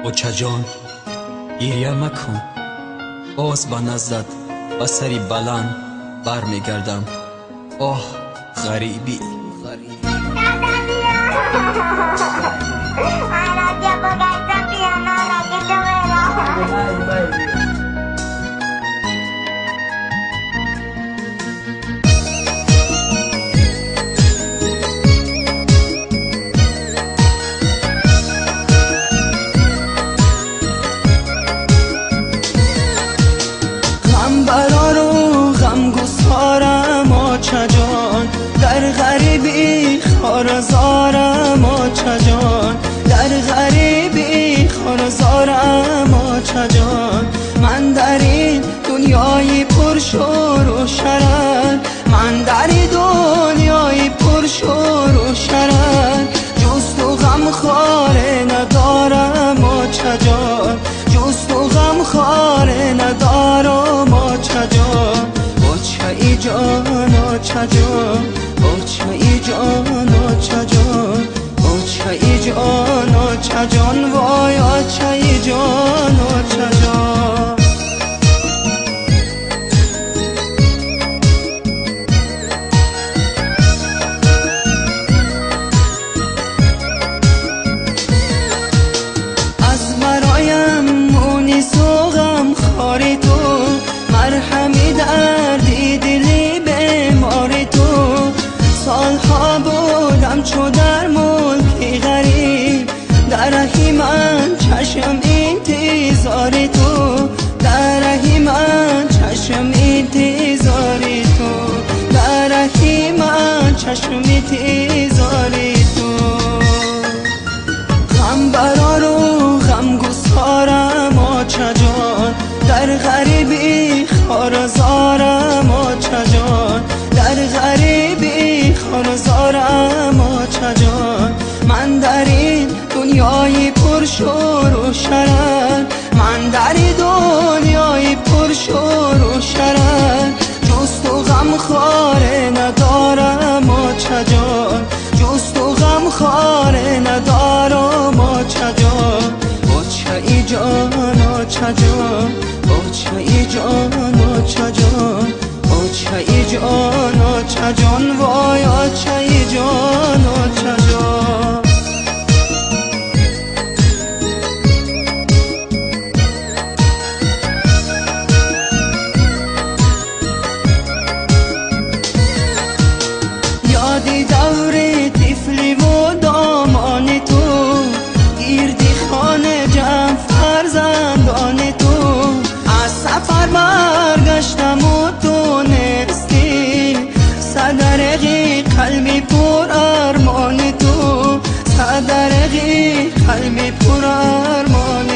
اوچه جان گریه مکن، باز به نزدت به سری بلند بر میگردم. آه غریبی در غریبی خارزارم آچه جان، در غریبی خارزارم آچه جان. من در این دنیای پرشور و شرر، من در این دنیای پرشور و شرر، جز تو غم خاره ندارم آچه جان، جز تو غم خاره ندارم آچه جان. آچه ای جان آچه جان، آچه ای جان آچه جان، آچه ای جان آچه جان، وای آچه ای جان آچه جان. از برایم مونی سوغم خاری تو، مرهمی دردی دلی بیماری تو. سالها بودم چو در ملکی غریب، در رهی من چشم انتظاری تو، در رهی من چشم انتظاری تو، در رهی من چشم انتظاری تو. غم برار و غم گسارم آچه جان، در غریبی خارزارم آچه جان، در غریبی خارزارم آچه جان. من در این دنیای پرشور و شرر، من در این دنیای پرشور و شرر، جز تو غم خاره ندارم آچه جان، جز تو غم خاره ندارم آچه جان. آچه ای جان آچه جان، آچه ای جان آچه جان، آچه ای جان آچه جان، وای آچه ای جان آچه جان. یادی دور طفلی و دامان تو، گردی خانه جمع فرزندان تو. از سفر برگشتم و تو نیستی، صدرقی قلبی پر ارمان تو، صدرقی قلبی پر ارمان